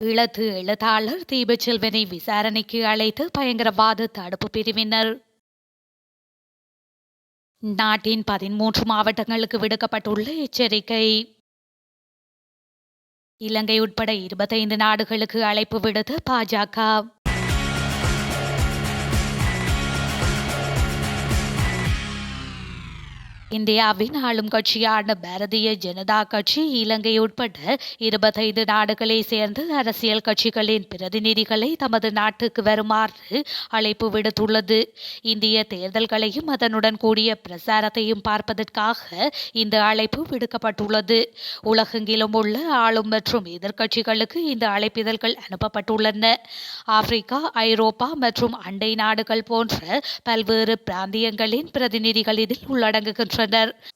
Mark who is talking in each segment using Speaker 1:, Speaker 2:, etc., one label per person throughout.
Speaker 1: ஈழத்து எழுத்தாளர் தீபச்செல்வனை விசாரணைக்கு அழைத்து பயங்கரவாத தடுப்பு பிரிவினர். நாட்டின் 13 மாவட்டங்களுக்கு விடுக்கப்பட்டுள்ள எச்சரிக்கை. இலங்கை உட்பட 25 நாடுகளுக்கு அழைப்பு விடுத்த பாஜக. இந்தியாவின் ஆளும் கட்சியான பாரதிய ஜனதா கட்சி இலங்கை உட்பட 25 நாடுகளை சேர்ந்த அரசியல் கட்சிகளின் பிரதிநிதிகளை தமது நாட்டுக்கு வருமாறு அழைப்பு விடுத்துள்ளது. இந்திய தேர்தல்களையும் அதனுடன் கூடிய பிரசாரத்தையும் பார்ப்பதற்காக இந்த அழைப்பு விடுக்கப்பட்டுள்ளது. உலகெங்கிலும் உள்ள ஆளும் மற்றும் எதிர்க்கட்சிகளுக்கு இந்த அழைப்பிதழ்கள் அனுப்பப்பட்டுள்ளன. ஆப்பிரிக்கா, ஐரோப்பா மற்றும் அண்டை நாடுகள் போன்ற பல்வேறு பிராந்தியங்களின் பிரதிநிதிகள் இதில் உள்ளடங்குகின்றனர்.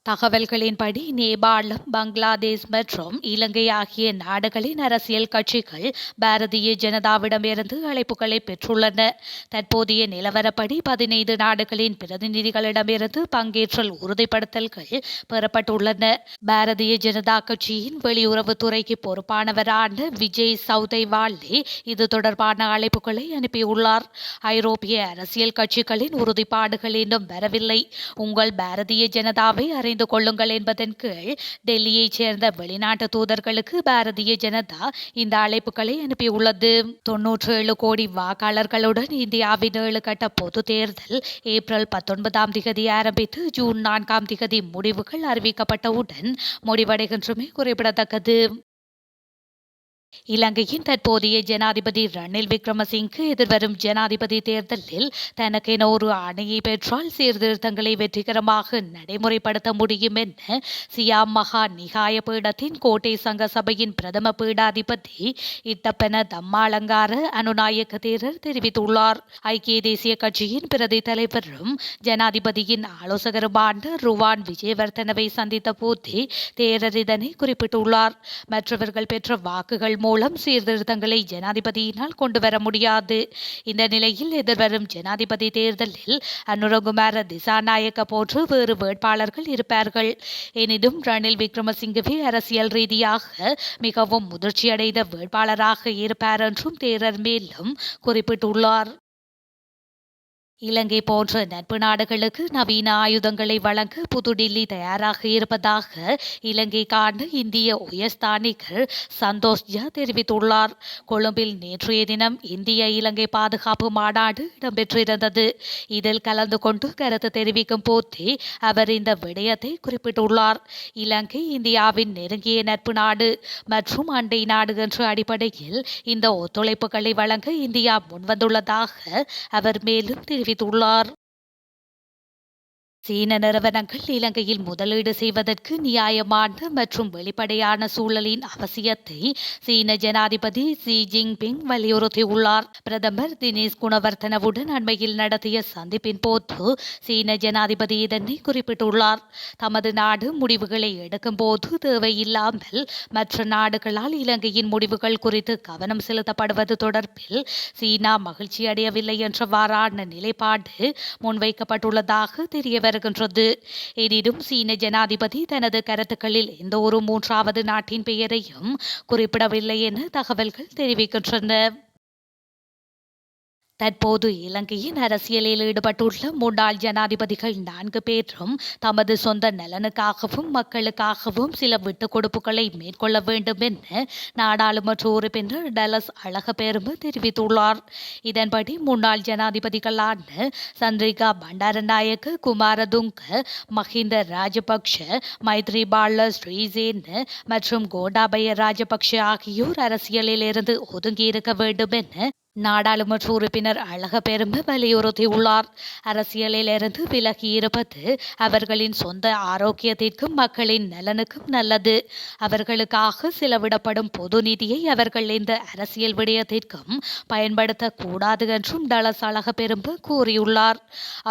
Speaker 1: தகவல்களின்படி நேபாளம், பங்களாதேஷ் மற்றும் இலங்கை ஆகிய நாடுகளின் அரசியல் கட்சிகள் பாரதிய ஜனதாவிடமிருந்து அழைப்புகளை பெற்றுள்ளன. தற்போதைய நிலவரப்படி 15 நாடுகளின் பிரதிநிதிகளிடமிருந்து பங்கேற்றல் உறுதிப்படுத்தல்கள் பெறப்பட்டுள்ளன. பாரதிய ஜனதா கட்சியின் வெளியுறவுத்துறைக்கு பொறுப்பானவரான விஜய் சௌதைவாலே இது தொடர்பான அழைப்புகளை அனுப்பியுள்ளார். ஐரோப்பிய அரசியல் கட்சிகளின் உறுதிப்பாடுகள் இன்னும் வரவில்லை. உங்கள் பாரதிய ஜனதாவை அறிந்து கொள்ளுங்கள் என்பதன் கீழ் டெல்லியைச் சேர்ந்த வெளிநாட்டு தூதர்களுக்கு பாரதிய ஜனதா இந்த அழைப்புகளை அனுப்பியுள்ளது. 97 கோடி வாக்காளர்களுடன் இந்தியாவின் 7 கட்ட பொது தேர்தல் ஏப்ரல் 19 ஆரம்பித்து ஜூன் 4 முடிவுகள் அறிவிக்கப்பட்டவுடன் முடிவடைகின்றமை குறிப்பிடத்தக்கது. இலங்கையின் தற்போதைய ஜனாதிபதி ரணில் விக்ரமசிங்கே எதிர்வரும் ஜனாதிபதி தேர்தலில் தனக்கென ஒரு ஆணையை பெற்றால் சீர்திருத்தங்களை வெற்றிகரமாக நடைமுறைப்படுத்த முடியும் என சியாம் மகா நிகாய பீடத்தின் கோட்டை சங்க சபையின் பிரதம பீடாதிபதி இட்டப்பென தம்மாலங்கார அனுநாயக்க தேரர் தெரிவித்துள்ளார். ஐக்கிய தேசிய கட்சியின் பிரதி தலைவரும் ஜனாதிபதியின் ஆலோசகருமான ருவான் விஜயவர்தனவை சந்தித்த போதே தேரர் இதனை குறிப்பிட்டுள்ளார். மற்றவர்கள் பெற்ற வாக்குகள் மூலம் சீர்திருத்தங்களை ஜனாதிபதியினால் கொண்டு வர முடியாது. இந்த நிலையில் எதிர்வரும் ஜனாதிபதி தேர்தலில் அனுரகுமார திசாநாயக்க போன்று வேறு வேட்பாளர்கள் இருப்பார்கள். எனினும் ரணில் விக்ரமசிங்கவே அரசியல் ரீதியாக மிகவும் முதிர்ச்சியடைந்த வேட்பாளராக இருப்பார் என்றும் தேரர் மேலும் குறிப்பிட்டுள்ளார். இலங்கை போன்ற நட்பு நாடுகளுக்கு நவீன ஆயுதங்களை வழங்க புதுடில்லி தயாராக இருப்பதாக இலங்கைக்கான இந்திய உயர்ஸ்தானிகர் சந்தோஷ் ஜா தெரிவித்துள்ளார். கொழும்பில் நேற்றைய தினம் இந்திய இலங்கை பாதுகாப்பு மாநாடு இடம்பெற்றிருந்தது. இதில் கலந்து கொண்டு கருத்து தெரிவிக்கும் போதே அவர் இந்த விடயத்தை குறிப்பிட்டுள்ளார். இலங்கை இந்தியாவின் நெருங்கிய நட்பு நாடு மற்றும் அண்டை நாடு என்ற அடிப்படையில் இந்த ஒத்துழைப்புகளை வழங்க இந்தியா முன்வந்துள்ளதாக அவர் மேலும் தெரிவித்துள்ளார். சீன நிறுவனங்கள் இலங்கையில் முதலீடு செய்வதற்கு நியாயமான மற்றும் வெளிப்படையான சூழலின் அவசியத்தை சீன ஜனாதிபதி ஷி ஜின்பிங் வலியுறுத்தியுள்ளார். பிரதமர் தினேஷ் குணவர்தனவுடன் அண்மையில் நடத்திய சந்திப்பின் போது சீன ஜனாதிபதி இதனை குறிப்பிட்டுள்ளார். தமது நாடு முடிவுகளை எடுக்கும் போது தேவையில்லாமல் மற்ற நாடுகளால் இலங்கையின் முடிவுகள் குறித்து கவனம் செலுத்தப்படுவது தொடர்பில் சீனா மகிழ்ச்சியடையவில்லை என்றவாறான நிலைப்பாடு முன்வைக்கப்பட்டுள்ளதாக தெரியவருகிறது. எனினும் சீன ஜனாதிபதி தனது கருத்துக்களில் எந்த ஒரு மூன்றாவது நாட்டின் பெயரையும் குறிப்பிடவில்லை என தகவல்கள் தெரிவிக்கின்றன. தற்போது இலங்கையின் அரசியலில் ஈடுபட்டுள்ள முன்னாள் ஜனாதிபதிகள் 4 பேரும் தமது சொந்த நலனுக்காகவும் மக்களுக்காகவும் சில விட்டுக் கொடுப்புகளை மேற்கொள்ள வேண்டும் என நாடாளுமன்ற உறுப்பினர் டலஸ் அழகபெரும தெரிவித்துள்ளார். இதன்படி முன்னாள் ஜனாதிபதிகளான சந்திரிகா பண்டாரநாயக்க, குமாரதுங்க, மஹிந்த ராஜபக்ஷ, மைத்ரிபால ஸ்ரீசேன மற்றும் கோட்டாபய ராஜபக்ஷ ஆகியோர் அரசியலில் இருந்து ஒதுங்கியிருக்க வேண்டும் என நாடாளுமன்ற உறுப்பினர் அழகபெரும வலியுறுத்தியுள்ளார். அரசியலில் இருந்து விலகி இருப்பது அவர்களின் சொந்த ஆரோக்கியத்திற்கும் மக்களின் நலனுக்கும் நல்லது. அவர்களுக்காக செலவிடப்படும் பொது நிதியை அவர்கள் இந்த அரசியல் விடயத்திற்கும் பயன்படுத்தக்கூடாது என்றும் டலஸ் அழகபெரும கூறியுள்ளார்.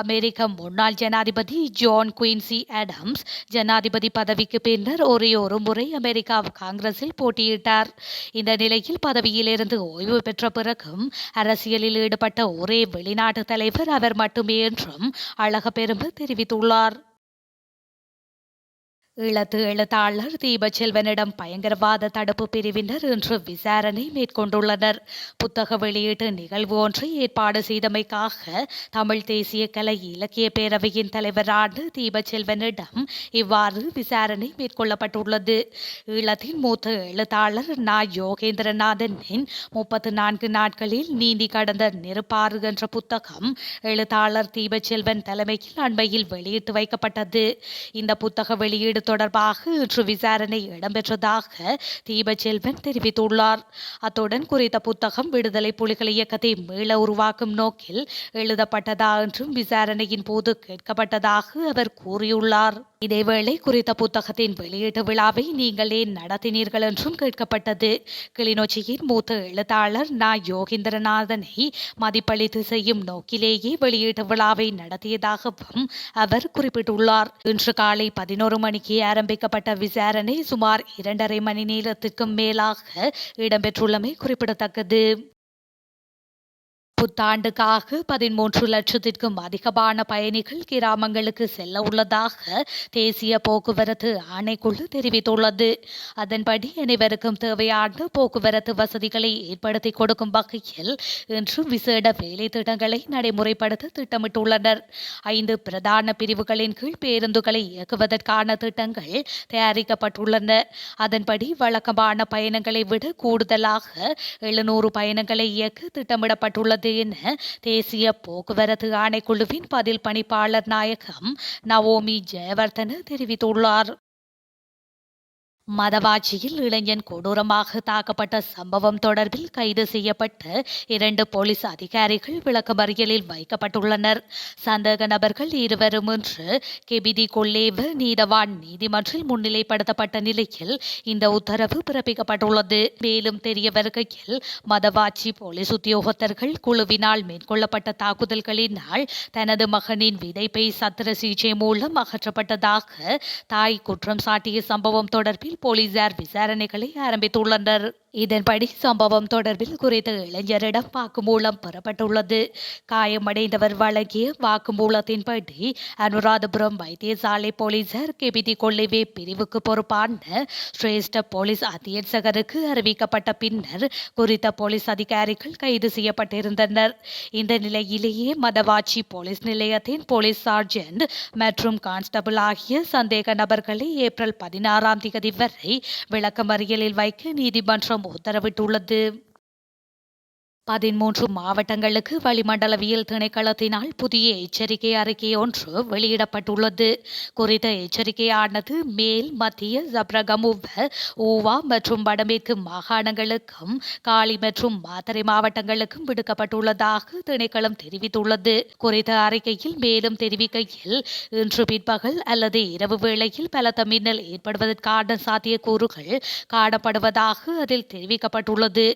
Speaker 1: அமெரிக்க முன்னாள் ஜனாதிபதி ஜான் குயின்சி ஆடம்ஸ் ஜனாதிபதி பதவிக்கு பின்னர் ஒரே ஒரு முறை அமெரிக்கா காங்கிரஸில் போட்டியிட்டார். இந்த நிலையில் பதவியிலிருந்து ஓய்வு பெற்ற பிறகும் அரசியலில் ஈடுபட்ட ஒரே வெளிநாட்டு தலைவர் அவர் மட்டுமே என்றும் அழகபெரும தெரிவித்துள்ளார். ஈழத்து எழுத்தாளர் தீபச்செல்வனிடம் பயங்கரவாத தடுப்பு பிரிவினர் இன்று விசாரணை மேற்கொண்டுள்ளனர். புத்தக வெளியீட்டு நிகழ்வு ஒன்றை ஏற்பாடு செய்தமைக்காக தமிழ் தேசிய கலை இலக்கிய பேரவையின் தலைவரான தீபச்செல்வனிடம் இவ்வாறு விசாரணை மேற்கொள்ளப்பட்டுள்ளது. ஈழத்தின் மூத்த எழுத்தாளர் நா. யோகேந்திரநாதனின் 34 நாட்களில் நீந்தி கடந்த நெருப்பாறு என்ற புத்தகம் எழுத்தாளர் தீபச்செல்வன் தலைமையில் அண்மையில் வெளியிட்டு வைக்கப்பட்டது. இந்த புத்தக வெளியீடு தொடர்பாக இன்று விசாரணை இடம்பெற்றதாக தீபச்செல்வன் தெரிவித்துள்ளார். அத்துடன் குறித்த புத்தகம் விடுதலை புலிகள் இயக்கத்தை மீள உருவாக்கும் நோக்கில் எழுதப்பட்டதா என்றும் விசாரணையின் போது கேட்கப்பட்டதாக அவர் கூறியுள்ளார். இதேவேளை குறித்த புத்தகத்தின் வெளியீட்டு விழாவை நீங்கள் ஏன் நடத்தினீர்கள் என்றும் கேட்கப்பட்டது. கிளிநொச்சியின் மூத்த எழுத்தாளர் நா. யோகேந்திரநாதனை மதிப்பளித்து செய்யும் நோக்கிலேயே வெளியீட்டு விழாவை நடத்தியதாகவும் அவர் குறிப்பிட்டுள்ளார். இன்று காலை 11 மணிக்கு ஆரம்பிக்கப்பட்ட விசாரணை சுமார் 2.5 மணி நேரத்திற்கும் மேலாக இடம்பெற்றுள்ளமை குறிப்பிடத்தக்கது. புத்தாண்டுக்காக 13 லட்சத்திற்கும் அதிகமான பயணிகள் கிராமங்களுக்கு செல்ல உள்ளதாக தேசிய போக்குவரத்து ஆணைக்குழு தெரிவித்துள்ளது. அதன்படி அனைவருக்கும் தேவையான போக்குவரத்து வசதிகளை ஏற்படுத்தி கொடுக்கும் வகையில் இன்று விசேட வேலை திட்டங்களை நடைமுறைப்படுத்த திட்டமிட்டுள்ளனர். 5 பிரதான பிரிவுகளின் கீழ் பேருந்துகளை இயக்குவதற்கான திட்டங்கள் தயாரிக்கப்பட்டுள்ளன. அதன்படி வழக்கமான பயணங்களை விட கூடுதலாக 700 பயணங்களை இயக்க திட்டமிடப்பட்டுள்ளது என தேசிய போக்குவரத்து ஆணைக்குழுவின் பதில் பணிப்பாளர் நாயகம் நவோமி ஜெயவர்தன தெரிவித்துள்ளார். மதவாச்சியில் இளைஞன் கொடூரமாக தாக்கப்பட்ட சம்பவம் தொடர்பில் கைது செய்யப்பட்ட 2 போலீஸ் அதிகாரிகள் விளக்கமறியலில் வைக்கப்பட்டுள்ளனர். சந்தேக நபர்கள் இருவரும் இன்று கெபிதி கொல்லேவ நீதவான் நீதிமன்றில் முன்னிலைப்படுத்தப்பட்ட நிலையில் இந்த உத்தரவு பிறப்பிக்கப்பட்டுள்ளது. மேலும் தெரிய வருகையில் மதவாச்சி போலீஸ் உத்தியோகத்தர்கள் குழுவினால் மேற்கொள்ளப்பட்ட தாக்குதல்களினால் தனது மகனின் விதைப்பை சத்திர சிகிச்சை மூலம் அகற்றப்பட்டதாக தாய் குற்றம் சாட்டிய சம்பவம் தொடர்பில் போலீசார் விசாரணைகளை ஆரம்பித்துள்ளனர். இதன்படி சம்பவம் தொடர்பில் குறித்த இளைஞரிடம் வாக்குமூலம் பெறப்பட்டுள்ளது. காயமடைந்தவர் வழங்கிய வாக்குமூலத்தின்படி அனுராதபுரம் வைத்தியசாலை போலீசார் கெபிதி கொள்ளைவே பிரிவுக்கு பொறுப்பான சிரேஷ்ட போலீஸ் அத்தியட்சகருக்கு அறிவிக்கப்பட்ட பின்னர் குறித்த போலீஸ் அதிகாரிகள் கைது செய்யப்பட்டிருந்தனர். இந்த நிலையிலேயே மதவாச்சி போலீஸ் நிலையத்தின் போலீஸ் சார்ஜென்ட் மற்றும் கான்ஸ்டபிள் ஆகிய சந்தேக நபர்களை ஏப்ரல் 16ஆம் தேதி வரை விளக்கமறியலில் வைக்க நீதிமன்றம் உத்தரவிட்டுள்ளது. 13 மாவட்டங்களுக்கு வளிமண்டலவியல் திணைக்களத்தினால் புதிய எச்சரிக்கை அறிக்கை ஒன்று வெளியிடப்பட்டுள்ளது. குறித்த எச்சரிக்கையானது மேல், மத்திய, சப்ரகமுவ, ஊவா மற்றும் வடமேற்கு மாகாணங்களுக்கும் காலி மற்றும் மாத்தறை மாவட்டங்களுக்கும் விடுக்கப்பட்டுள்ளதாக திணைக்களம் தெரிவித்துள்ளது. குறித்த அறிக்கையில் மேலும் தெரிவிக்கையில் இன்று பிற்பகல் அல்லது இரவு வேளையில் பலத்த மின்னல் ஏற்படுவதற்கான சாத்தியக்கூறுகள் காணப்படுவதாக அதில் தெரிவிக்கப்பட்டுள்ளது.